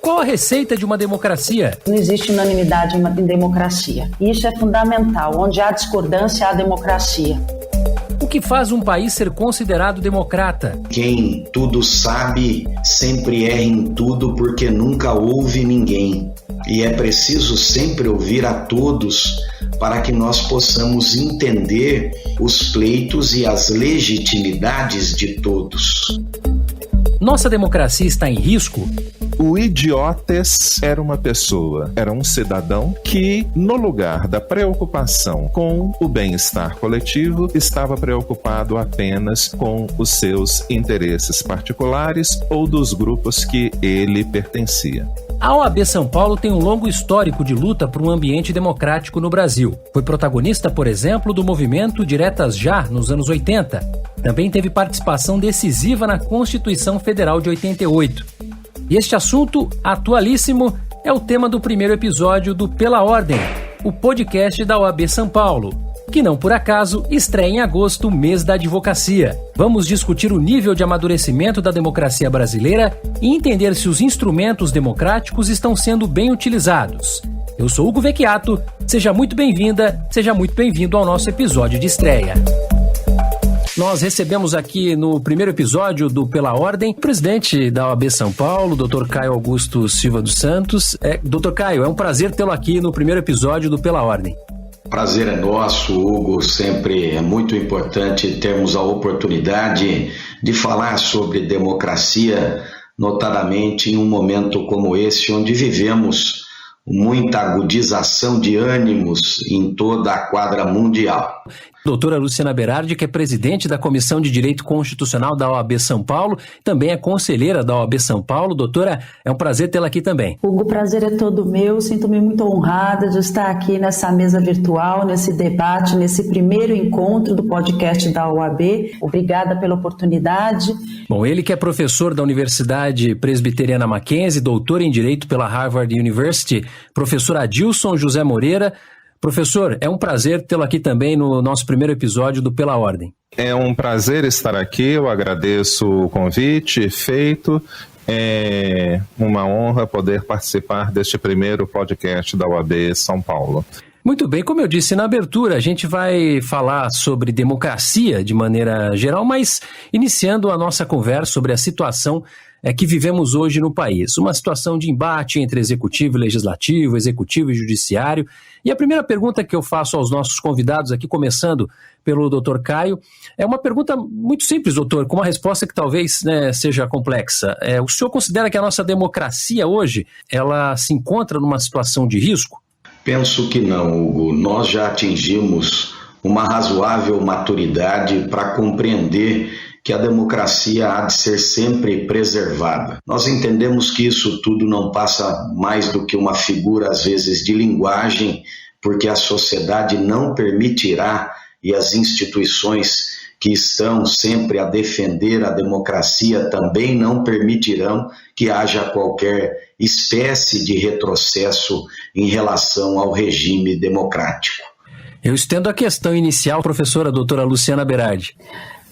Qual a receita de uma democracia? Não existe unanimidade em democracia. Isso é fundamental. Onde há discordância, há democracia. O que faz um país ser considerado democrata? Quem tudo sabe sempre erra em tudo porque nunca ouve ninguém. E é preciso sempre ouvir a todos para que nós possamos entender os pleitos e as legitimidades de todos. Nossa democracia está em risco? O idiotes era uma pessoa, era um cidadão que, no lugar da preocupação com o bem-estar coletivo, estava preocupado apenas com os seus interesses particulares ou dos grupos que ele pertencia. A OAB São Paulo tem um longo histórico de luta por um ambiente democrático no Brasil. Foi protagonista, por exemplo, do movimento Diretas Já, nos anos 80. Também teve participação decisiva na Constituição Federal de 88. E este assunto, atualíssimo, é o tema do primeiro episódio do Pela Ordem, o podcast da OAB São Paulo, que não por acaso estreia em agosto, o mês da advocacia. Vamos discutir o nível de amadurecimento da democracia brasileira e entender se os instrumentos democráticos estão sendo bem utilizados. Eu sou Hugo Vecchiato, seja muito bem-vinda, seja muito bem-vindo ao nosso episódio de estreia. Nós recebemos aqui no primeiro episódio do Pela Ordem o presidente da OAB São Paulo, Dr. Caio Augusto Silva dos Santos. Dr. Caio, é um prazer tê-lo aqui no primeiro episódio do Pela Ordem. Prazer é nosso, Hugo. Sempre é muito importante termos a oportunidade de falar sobre democracia, notadamente em um momento como esse, onde vivemos muita agudização de ânimos em toda a quadra mundial. Doutora Luciana Berardi, que é presidente da Comissão de Direito Constitucional da OAB São Paulo, também é conselheira da OAB São Paulo. Doutora, é um prazer tê-la aqui também. Hugo, o prazer é todo meu. Sinto-me muito honrada de estar aqui nessa mesa virtual, nesse debate, nesse primeiro encontro do podcast da OAB. Obrigada pela oportunidade. Bom, ele que é professor da Universidade Presbiteriana Mackenzie, doutor em Direito pela Harvard University, professor Adilson José Moreira. Professor, é um prazer tê-lo aqui também no nosso primeiro episódio do Pela Ordem. É um prazer estar aqui, eu agradeço o convite feito. É uma honra poder participar deste primeiro podcast da OAB São Paulo. Muito bem, como eu disse na abertura, a gente vai falar sobre democracia de maneira geral, mas iniciando a nossa conversa sobre a situação que vivemos hoje no país. Uma situação de embate entre executivo e legislativo, executivo e judiciário. E a primeira pergunta que eu faço aos nossos convidados aqui, começando pelo Dr. Caio, é uma pergunta muito simples, doutor, com uma resposta que talvez seja complexa. O senhor considera que a nossa democracia hoje, ela se encontra numa situação de risco? Penso que não, Hugo. Nós já atingimos uma razoável maturidade para compreender que a democracia há de ser sempre preservada. Nós entendemos que isso tudo não passa mais do que uma figura, às vezes, de linguagem, porque a sociedade não permitirá e as instituições que estão sempre a defender a democracia também não permitirão que haja qualquer espécie de retrocesso em relação ao regime democrático. Eu estendo a questão inicial, professora doutora Luciana Berardi.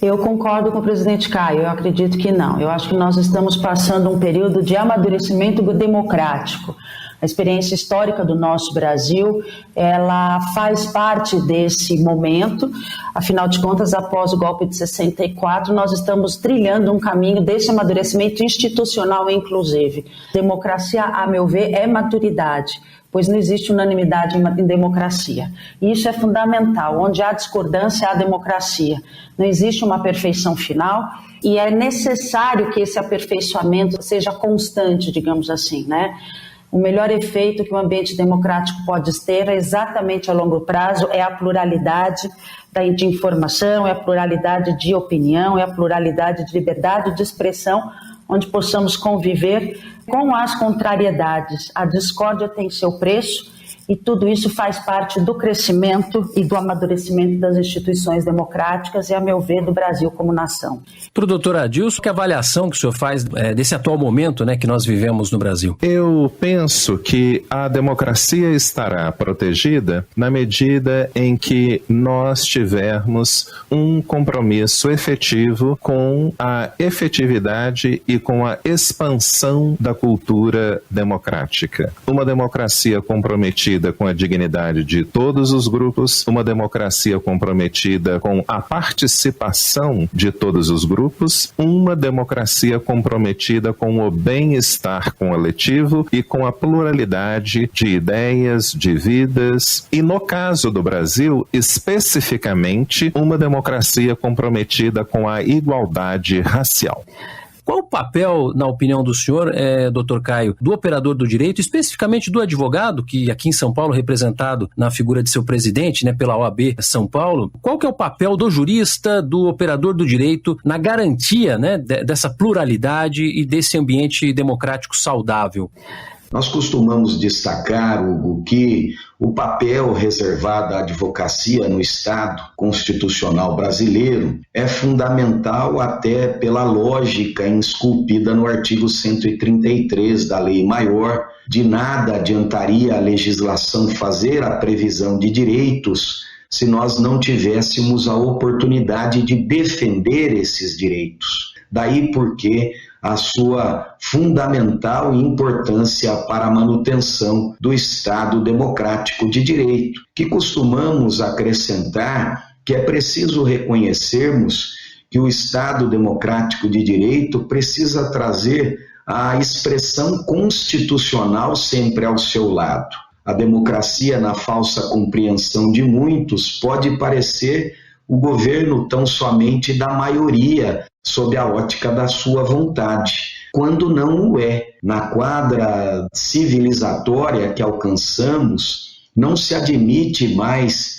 Eu concordo com o presidente Caio, eu acredito que não. Eu acho que nós estamos passando um período de amadurecimento democrático. A experiência histórica do nosso Brasil, ela faz parte desse momento. Afinal de contas, após o golpe de 64, nós estamos trilhando um caminho desse amadurecimento institucional, inclusive. Democracia, a meu ver, é maturidade, pois não existe unanimidade em democracia. E isso é fundamental. Onde há discordância, há democracia. Não existe uma perfeição final e é necessário que esse aperfeiçoamento seja constante, digamos assim, né? O melhor efeito que o ambiente democrático pode ter exatamente a longo prazo é a pluralidade de informação, é a pluralidade de opinião, é a pluralidade de liberdade de expressão, onde possamos conviver com as contrariedades. A discórdia tem seu preço e tudo isso faz parte do crescimento e do amadurecimento das instituições democráticas e, a meu ver, do Brasil como nação. Para o doutor Adilson, que avaliação que o senhor faz desse atual momento, né, que nós vivemos no Brasil? Eu penso que a democracia estará protegida na medida em que nós tivermos um compromisso efetivo com a efetividade e com a expansão da cultura democrática. Uma democracia comprometida com a dignidade de todos os grupos, uma democracia comprometida com a participação de todos os grupos, uma democracia comprometida com o bem-estar coletivo e com a pluralidade de ideias, de vidas, e no caso do Brasil, especificamente, uma democracia comprometida com a igualdade racial. Qual o papel, na opinião do senhor, doutor Caio, do operador do direito, especificamente do advogado, que aqui em São Paulo, representado na figura de seu presidente, né, pela OAB São Paulo, qual que é o papel do jurista, do operador do direito, na garantia, né, dessa pluralidade e desse ambiente democrático saudável? Nós costumamos destacar, Hugo, que o papel reservado à advocacia no Estado constitucional brasileiro é fundamental até pela lógica esculpida no artigo 133 da Lei Maior. De nada adiantaria a legislação fazer a previsão de direitos se nós não tivéssemos a oportunidade de defender esses direitos. Daí porque a sua fundamental importância para a manutenção do Estado democrático de direito, que costumamos acrescentar que é preciso reconhecermos que o Estado democrático de direito precisa trazer a expressão constitucional sempre ao seu lado. A democracia, na falsa compreensão de muitos, pode parecer o governo tão somente da maioria, sob a ótica da sua vontade, quando não o é. Na quadra civilizatória que alcançamos, não se admite mais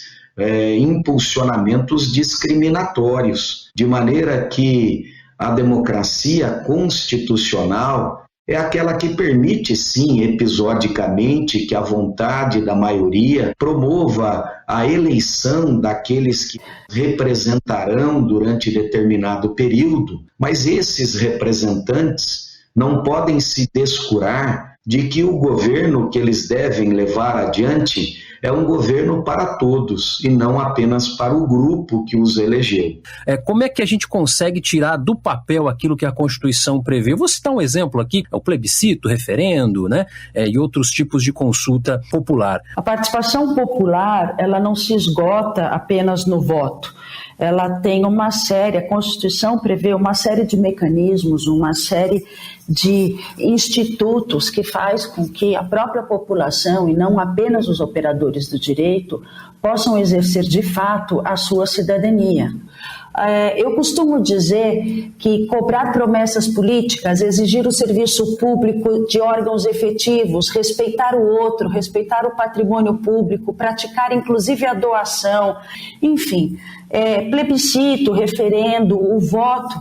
impulsionamentos discriminatórios, de maneira que a democracia constitucional é aquela que permite, sim, episodicamente, que a vontade da maioria promova a eleição daqueles que representarão durante determinado período, mas esses representantes não podem se descurar de que o governo que eles devem levar adiante é um governo para todos e não apenas para o grupo que os elegeu. Como é que a gente consegue tirar do papel aquilo que a Constituição prevê? Eu vou citar um exemplo aqui, o plebiscito, o referendo, né, e outros tipos de consulta popular. A participação popular, ela não se esgota apenas no voto. Ela tem uma série, a Constituição prevê uma série de mecanismos, uma série de institutos que faz com que a própria população, e não apenas os operadores do direito, possam exercer de fato a sua cidadania. Eu costumo dizer que cobrar promessas políticas, exigir o serviço público de órgãos efetivos, respeitar o outro, respeitar o patrimônio público, praticar inclusive a doação, enfim, plebiscito, referendo, o voto,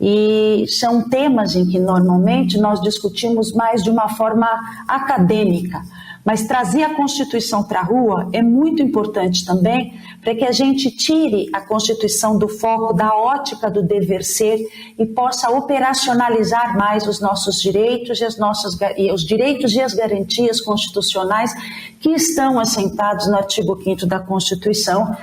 e são temas em que normalmente nós discutimos mais de uma forma acadêmica. Mas trazer a Constituição para a rua é muito importante também para que a gente tire a Constituição do foco, da ótica do dever ser e possa operacionalizar mais os nossos direitos e os direitos e as garantias constitucionais que estão assentados no artigo 5º da Constituição.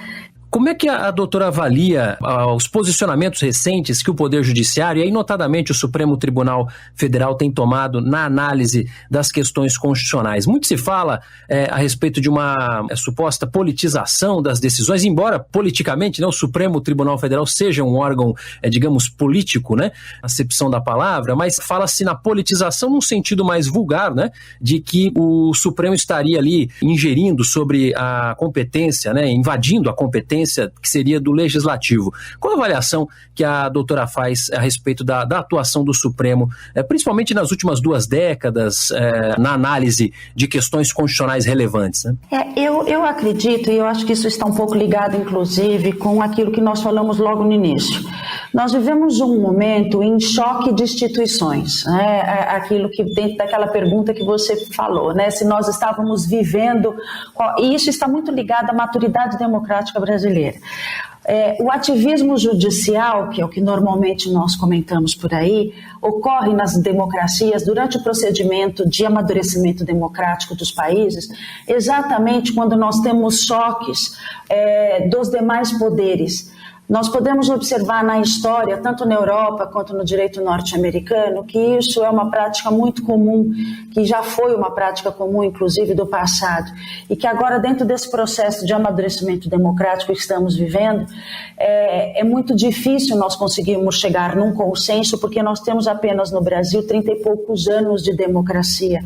Como é que a doutora avalia os posicionamentos recentes que o Poder Judiciário, e aí notadamente o Supremo Tribunal Federal, tem tomado na análise das questões constitucionais? Muito se fala a respeito de uma suposta politização das decisões, embora politicamente, né, o Supremo Tribunal Federal seja um órgão, digamos, político, né, acepção da palavra, mas fala-se na politização num sentido mais vulgar, né, de que o Supremo estaria ali ingerindo sobre a competência, né, invadindo a competência que seria do Legislativo. Qual a avaliação que a doutora faz a respeito da atuação do Supremo, principalmente nas últimas 2 décadas, na análise de questões constitucionais relevantes, né? Eu acredito, e eu acho que isso está um pouco ligado, inclusive, com aquilo que nós falamos logo no início. Nós vivemos um momento em choque de instituições, né? Aquilo que dentro daquela pergunta que você falou, né? Se nós estávamos vivendo, e isso está muito ligado à maturidade democrática brasileira. O ativismo judicial, que é o que normalmente nós comentamos por aí, ocorre nas democracias durante o procedimento de amadurecimento democrático dos países, exatamente quando nós temos choques dos demais poderes. Nós podemos observar na história, tanto na Europa quanto no direito norte-americano, que isso é uma prática muito comum, que já foi uma prática comum, inclusive, do passado, e que agora, dentro desse processo de amadurecimento democrático que estamos vivendo, é muito difícil nós conseguirmos chegar num consenso, porque nós temos apenas no Brasil 30 e poucos anos de democracia.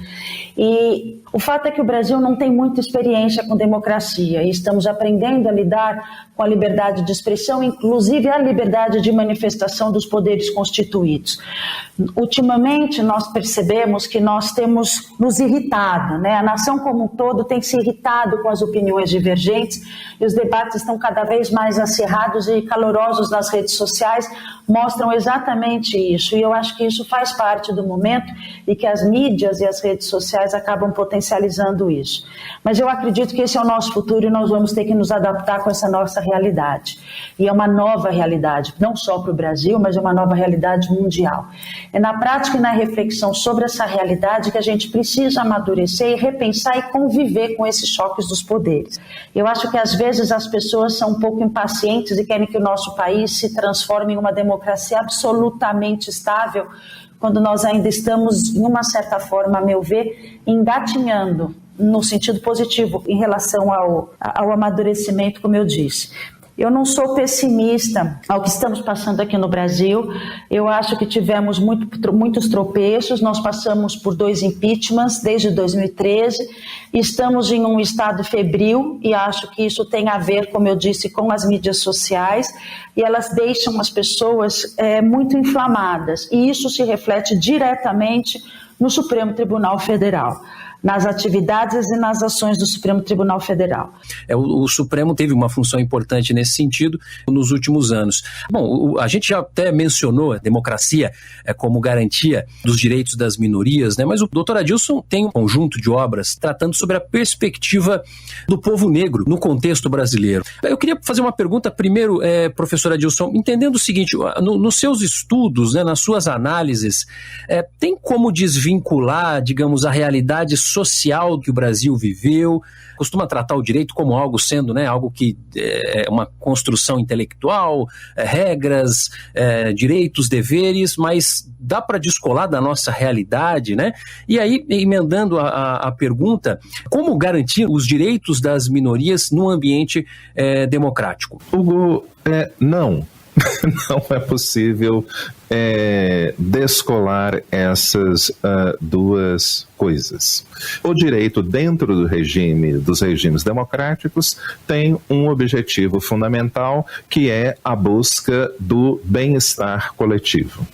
E o fato é que o Brasil não tem muita experiência com democracia, e estamos aprendendo a lidar com a liberdade de expressão, inclusive a liberdade de manifestação dos poderes constituídos. Ultimamente, nós percebemos que nós temos nos irritado, né? A nação como um todo tem se irritado com as opiniões divergentes e os debates estão cada vez mais acirrados e calorosos nas redes sociais, mostram exatamente isso. E eu acho que isso faz parte do momento e que as mídias e as redes sociais acabam potencializando isso. Mas eu acredito que esse é o nosso futuro e nós vamos ter que nos adaptar com essa nossa realidade. E é uma nova realidade, não só para o Brasil, mas é uma nova realidade mundial. É na prática e na reflexão sobre essa realidade que a gente precisa amadurecer e repensar e conviver com esses choques dos poderes. Eu acho que às vezes as pessoas são um pouco impacientes e querem que o nosso país se transforme em uma democracia absolutamente estável, quando nós ainda estamos, de uma certa forma, a meu ver, engatinhando no sentido positivo em relação ao amadurecimento, como eu disse. Eu não sou pessimista ao que estamos passando aqui no Brasil. Eu acho que tivemos muitos tropeços. Nós passamos por 2 impeachments desde 2013. Estamos em um estado febril e acho que isso tem a ver, como eu disse, com as mídias sociais. E elas deixam as pessoas muito inflamadas. E isso se reflete diretamente no Supremo Tribunal Federal, nas atividades e nas ações do Supremo Tribunal Federal. O Supremo teve uma função importante nesse sentido nos últimos anos. Bom, a gente já até mencionou a democracia como garantia dos direitos das minorias, né? Mas o doutor Adilson tem um conjunto de obras tratando sobre a perspectiva do povo negro no contexto brasileiro. Eu queria fazer uma pergunta primeiro, professor Adilson, entendendo o seguinte, nos seus estudos, né, nas suas análises, tem como desvincular, digamos, a realidade social que o Brasil viveu? Costuma tratar o direito como algo sendo, né, algo que é uma construção intelectual, regras, direitos, deveres, mas dá para descolar da nossa realidade, né? E aí, emendando a pergunta, como garantir os direitos das minorias num ambiente democrático? Hugo, não. Não é possível descolar essas duas coisas. O direito dentro dos regimes democráticos tem um objetivo fundamental, que é a busca do bem-estar coletivo.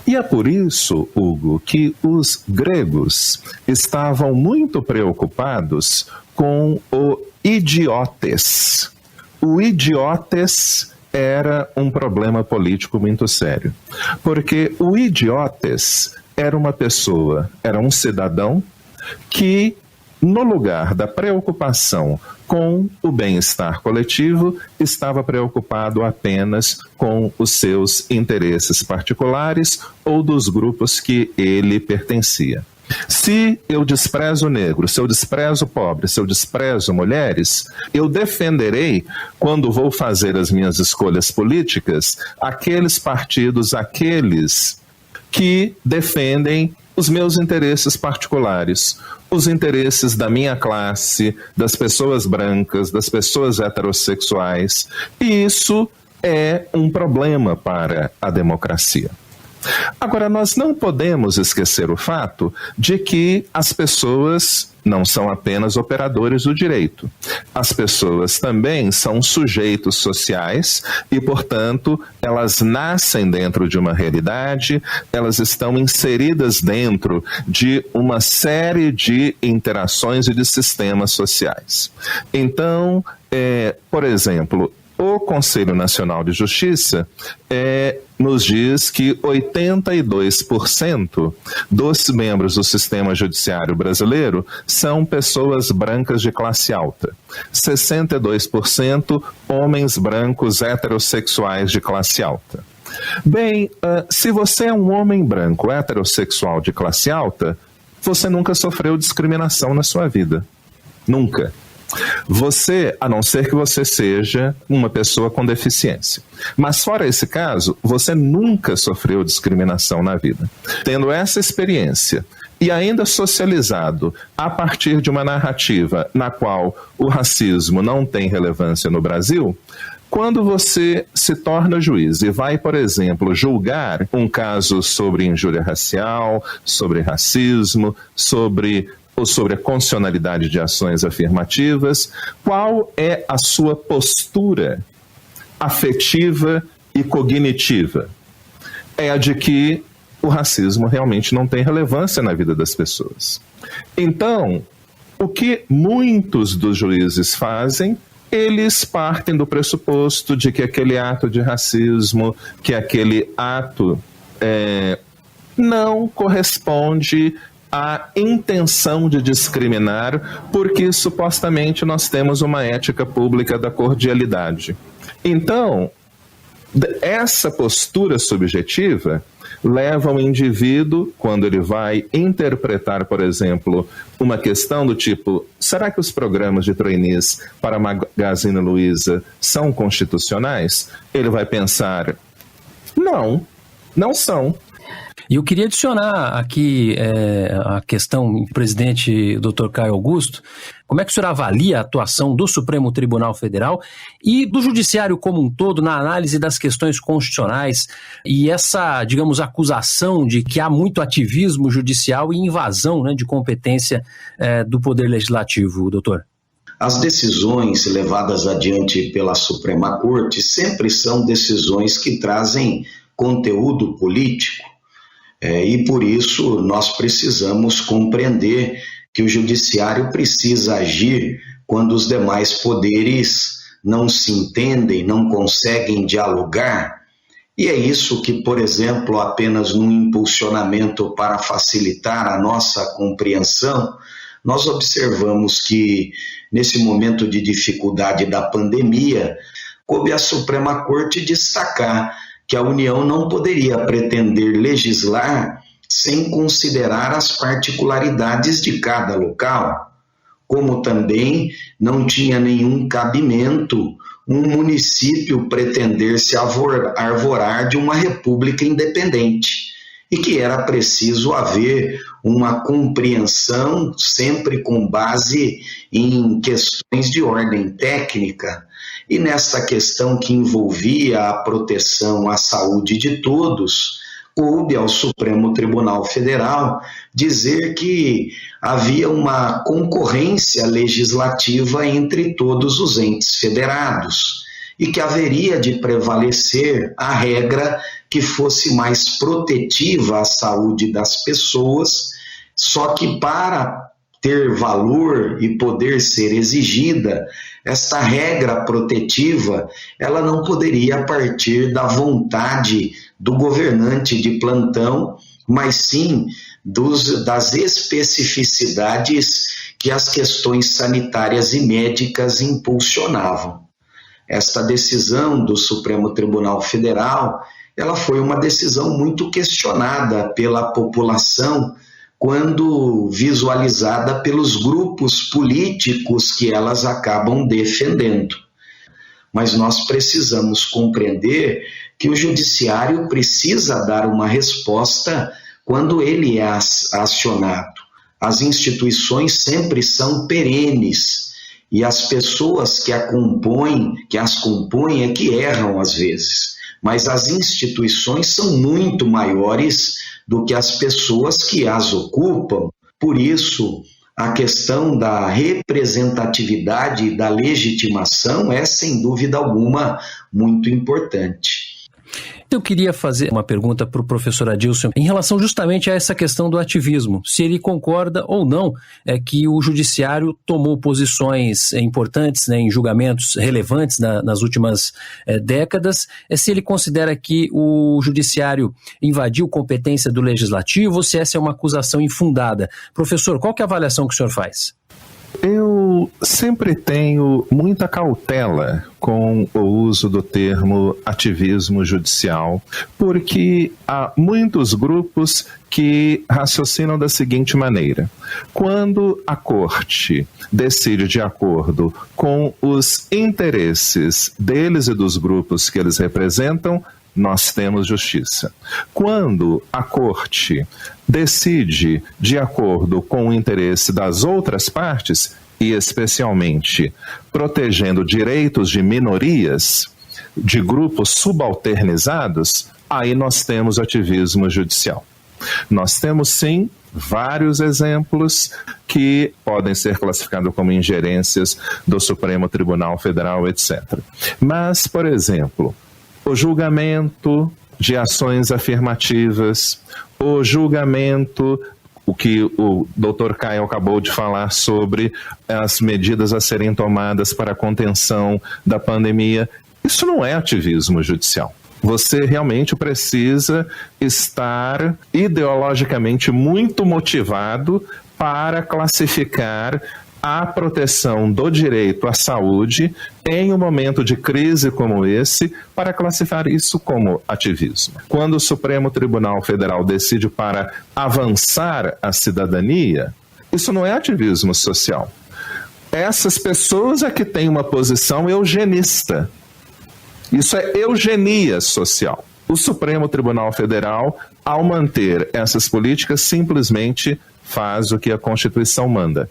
E é por isso, Hugo, que os gregos estavam muito preocupados com o idiotes. O idiotes era um problema político muito sério, porque o idiotes era uma pessoa, era um cidadão que, no lugar da preocupação com o bem-estar coletivo, estava preocupado apenas com os seus interesses particulares ou dos grupos que ele pertencia. Se eu desprezo o negro, se eu desprezo o pobre, se eu desprezo mulheres, eu defenderei, quando vou fazer as minhas escolhas políticas, aqueles partidos, aqueles que defendem os meus interesses particulares, os interesses da minha classe, das pessoas brancas, das pessoas heterossexuais. E isso é um problema para a democracia. Agora, nós não podemos esquecer o fato de que as pessoas não são apenas operadores do direito. As pessoas também são sujeitos sociais e, portanto, elas nascem dentro de uma realidade, elas estão inseridas dentro de uma série de interações e de sistemas sociais. Então, por exemplo, o Conselho Nacional de Justiça nos diz que 82% dos membros do sistema judiciário brasileiro são pessoas brancas de classe alta. 62% homens brancos heterossexuais de classe alta. Bem, se você é um homem branco heterossexual de classe alta, você nunca sofreu discriminação na sua vida. Nunca. Você, a não ser que você seja uma pessoa com deficiência. Mas fora esse caso, você nunca sofreu discriminação na vida. Tendo essa experiência e ainda socializado a partir de uma narrativa na qual o racismo não tem relevância no Brasil, quando você se torna juiz e vai, por exemplo, julgar um caso sobre injúria racial, sobre racismo, sobre a constitucionalidade de ações afirmativas, qual é a sua postura afetiva e cognitiva? É a de que o racismo realmente não tem relevância na vida das pessoas. Então, o que muitos dos juízes fazem, eles partem do pressuposto de que aquele ato de racismo, que aquele ato não corresponde à intenção de discriminar, porque supostamente nós temos uma ética pública da cordialidade. Então, essa postura subjetiva leva o indivíduo, quando ele vai interpretar, por exemplo, uma questão do tipo: será que os programas de trainees para a Magazine Luiza são constitucionais? Ele vai pensar: não são. E eu queria adicionar aqui a questão do presidente Dr. Caio Augusto. Como é que o senhor avalia a atuação do Supremo Tribunal Federal e do Judiciário como um todo na análise das questões constitucionais e essa, digamos, acusação de que há muito ativismo judicial e invasão, de competência do Poder Legislativo, doutor? As decisões levadas adiante pela Suprema Corte sempre são decisões que trazem conteúdo político. E por isso nós precisamos compreender que o judiciário precisa agir quando os demais poderes não se entendem, não conseguem dialogar. E é isso que, por exemplo, apenas num impulsionamento para facilitar a nossa compreensão, nós observamos que nesse momento de dificuldade da pandemia, coube à Suprema Corte destacar que a União não poderia pretender legislar sem considerar as particularidades de cada local, como também não tinha nenhum cabimento um município pretender se arvorar de uma república independente, e que era preciso haver uma compreensão sempre com base em questões de ordem técnica. E nessa questão que envolvia a proteção à saúde de todos, coube ao Supremo Tribunal Federal dizer que havia uma concorrência legislativa entre todos os entes federados e que haveria de prevalecer a regra que fosse mais protetiva à saúde das pessoas, só que para ter valor e poder ser exigida, esta regra protetiva, ela não poderia partir da vontade do governante de plantão, mas sim das especificidades que as questões sanitárias e médicas impulsionavam. Esta decisão do Supremo Tribunal Federal, ela foi uma decisão muito questionada pela população, quando visualizada pelos grupos políticos que elas acabam defendendo. Mas nós precisamos compreender que o judiciário precisa dar uma resposta quando ele é acionado. As instituições sempre são perenes e as pessoas que as compõem é que erram às vezes. Mas as instituições são muito maiores do que as pessoas que as ocupam. Por isso, a questão da representatividade e da legitimação é, sem dúvida alguma, muito importante. Eu queria fazer uma pergunta para o professor Adilson em relação justamente a essa questão do ativismo, se ele concorda ou não que o judiciário tomou posições importantes, né, em julgamentos relevantes nas últimas décadas, se ele considera que o judiciário invadiu competência do legislativo ou se essa é uma acusação infundada. Professor, qual que é a avaliação que o senhor faz? Eu sempre tenho muita cautela com o uso do termo ativismo judicial, porque há muitos grupos que raciocinam da seguinte maneira: quando a corte decide de acordo com os interesses deles e dos grupos que eles representam, nós temos justiça. Quando a corte decide de acordo com o interesse das outras partes, e especialmente protegendo direitos de minorias, de grupos subalternizados, aí nós temos ativismo judicial. Nós temos, sim, vários exemplos que podem ser classificados como ingerências do Supremo Tribunal Federal, etc. Mas, por exemplo, o julgamento de ações afirmativas, o julgamento, o que o Dr. Caio acabou de falar sobre as medidas a serem tomadas para a contenção da pandemia, isso não é ativismo judicial. Você realmente precisa estar ideologicamente muito motivado para classificar a proteção do direito à saúde em um momento de crise como esse, para classificar isso como ativismo. Quando o Supremo Tribunal Federal decide para avançar a cidadania, isso não é ativismo social. Essas pessoas é que têm uma posição eugenista. Isso é eugenia social. O Supremo Tribunal Federal, ao manter essas políticas, simplesmente faz o que a Constituição manda.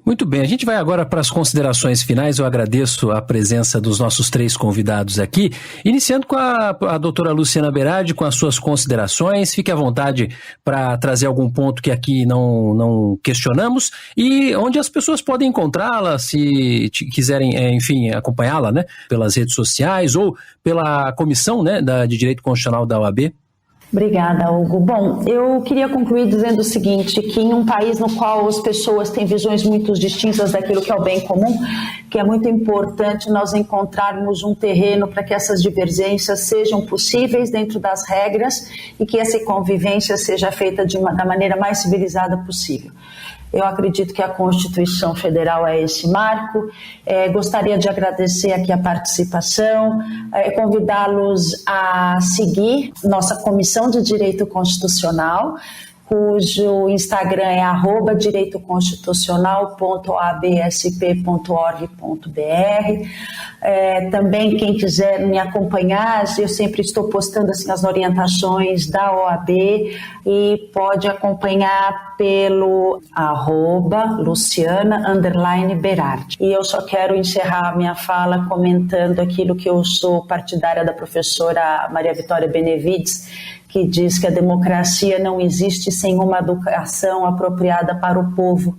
Muito bem, a gente vai agora para as considerações finais. Eu agradeço a presença dos nossos 3 convidados aqui, iniciando com a doutora Luciana Berardi, com as suas considerações. Fique à vontade para trazer algum ponto que aqui não questionamos e onde as pessoas podem encontrá-la, se quiserem, enfim, acompanhá-la, né, pelas redes sociais ou pela comissão, né, de Direito Constitucional da OAB. Obrigada, Hugo. Bom, eu queria concluir dizendo o seguinte, que em um país no qual as pessoas têm visões muito distintas daquilo que é o bem comum, que é muito importante nós encontrarmos um terreno para que essas divergências sejam possíveis dentro das regras e que essa convivência seja feita da maneira mais civilizada possível. Eu acredito que a Constituição Federal é esse marco. Gostaria de agradecer aqui a participação, convidá-los a seguir nossa Comissão de Direito Constitucional, cujo Instagram é @direitoconstitucional.oabsp.org.br. Também quem quiser me acompanhar, eu sempre estou postando assim, as orientações da OAB e pode acompanhar pelo @Luciana_Berardi. E eu só quero encerrar a minha fala comentando aquilo que eu sou partidária da professora Maria Vitória Benevides, que diz que a democracia não existe sem uma educação apropriada para o povo.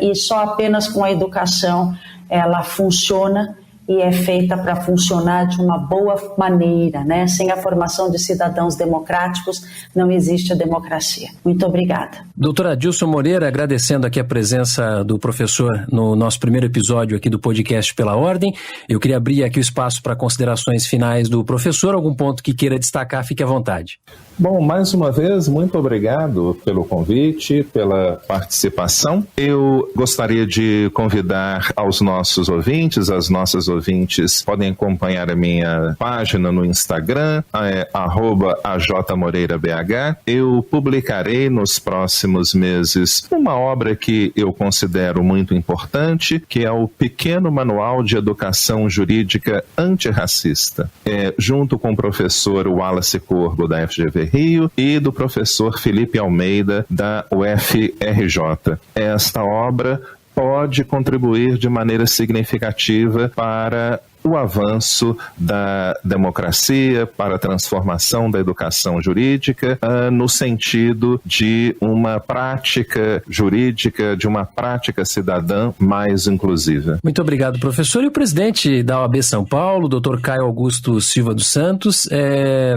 E só apenas com a educação ela funciona e é feita para funcionar de uma boa maneira, né? Sem a formação de cidadãos democráticos, não existe a democracia. Muito obrigada. Doutora Adilson Moreira, agradecendo aqui a presença do professor no nosso primeiro episódio aqui do podcast Pela Ordem. Eu queria abrir aqui o espaço para considerações finais do professor. Algum ponto que queira destacar, fique à vontade. Bom, mais uma vez, muito obrigado pelo convite, pela participação. Eu gostaria de convidar aos nossos ouvintes, as nossas ouvintes podem acompanhar a minha página no Instagram, @AJMoreiraBH. Eu publicarei nos próximos meses uma obra que eu considero muito importante, que é o Pequeno Manual de Educação Jurídica Antirracista, junto com o professor Wallace Corbo, da FGV Rio, e do professor Felipe Almeida, da UFRJ. Esta obra pode contribuir de maneira significativa para o avanço da democracia, para a transformação da educação jurídica, no sentido de uma prática jurídica, de uma prática cidadã mais inclusiva. Muito obrigado, professor. E o presidente da OAB São Paulo, Dr. Caio Augusto Silva dos Santos,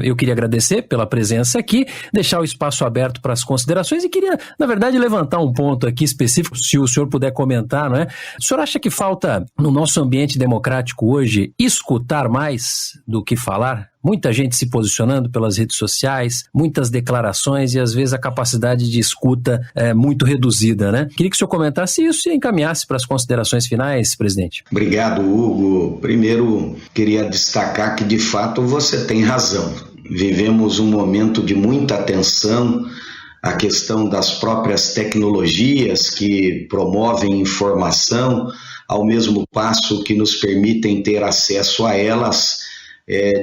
eu queria agradecer pela presença aqui, deixar o espaço aberto para as considerações e queria, na verdade, levantar um ponto aqui específico, se o senhor puder comentar, não é? O senhor acha que falta, no nosso ambiente democrático hoje, escutar mais do que falar? Muita gente se posicionando pelas redes sociais, muitas declarações e às vezes a capacidade de escuta é muito reduzida, né? Queria que o senhor comentasse isso e encaminhasse para as considerações finais, presidente. Obrigado, Hugo. Primeiro, queria destacar que de fato você tem razão. Vivemos um momento de muita atenção à questão das próprias tecnologias que promovem informação, ao mesmo passo que nos permitem ter acesso a elas,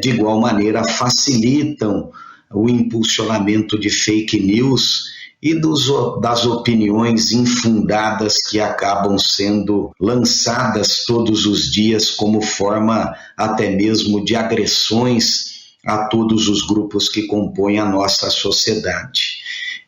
de igual maneira facilitam o impulsionamento de fake news e das opiniões infundadas que acabam sendo lançadas todos os dias como forma até mesmo de agressões a todos os grupos que compõem a nossa sociedade.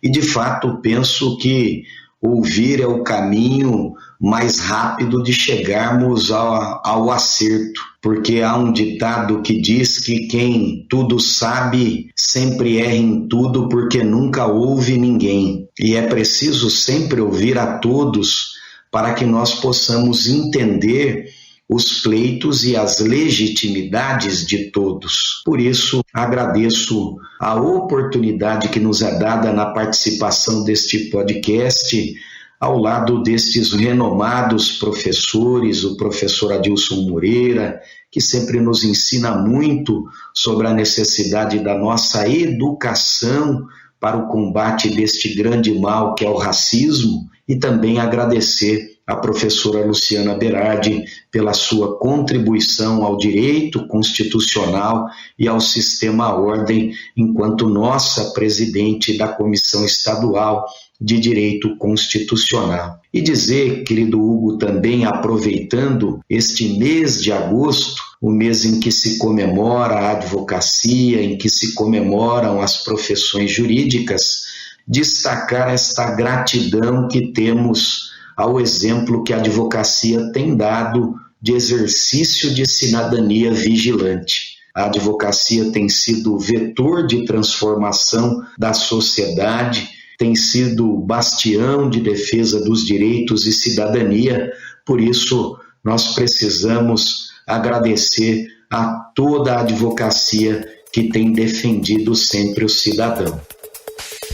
E de fato penso que ouvir é o caminho mais rápido de chegarmos ao acerto, porque há um ditado que diz que quem tudo sabe sempre erra em tudo porque nunca ouve ninguém. E é preciso sempre ouvir a todos para que nós possamos entender os pleitos e as legitimidades de todos. Por isso, agradeço a oportunidade que nos é dada na participação deste podcast, ao lado destes renomados professores, o professor Adilson Moreira, que sempre nos ensina muito sobre a necessidade da nossa educação para o combate deste grande mal que é o racismo, e também agradecer a professora Luciana Berardi pela sua contribuição ao direito constitucional e ao sistema ordem enquanto nossa presidente da Comissão Estadual de Direito Constitucional. E dizer, querido Hugo, também aproveitando este mês de agosto, o mês em que se comemora a advocacia, em que se comemoram as profissões jurídicas, destacar esta gratidão que temos ao exemplo que a advocacia tem dado de exercício de cidadania vigilante. A advocacia tem sido vetor de transformação da sociedade, tem sido bastião de defesa dos direitos e cidadania, por isso nós precisamos agradecer a toda a advocacia que tem defendido sempre o cidadão.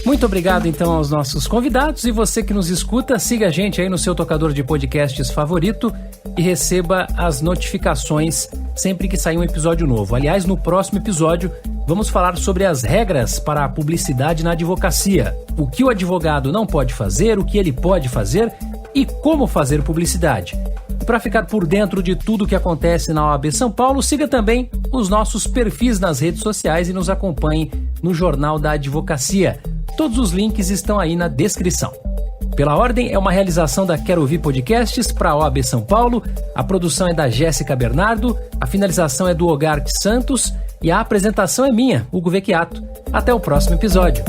Muito obrigado, então, aos nossos convidados. E você que nos escuta, siga a gente aí no seu tocador de podcasts favorito e receba as notificações sempre que sair um episódio novo. Aliás, no próximo episódio, vamos falar sobre as regras para a publicidade na advocacia. O que o advogado não pode fazer, o que ele pode fazer e como fazer publicidade. E para ficar por dentro de tudo o que acontece na OAB São Paulo, siga também os nossos perfis nas redes sociais e nos acompanhe no Jornal da Advocacia. Todos os links estão aí na descrição. Pela Ordem é uma realização da Quero Ouvir Podcasts para a OAB São Paulo, a produção é da Jéssica Bernardo, a finalização é do Ogarte Santos e a apresentação é minha, Hugo Vecchiato. Até o próximo episódio.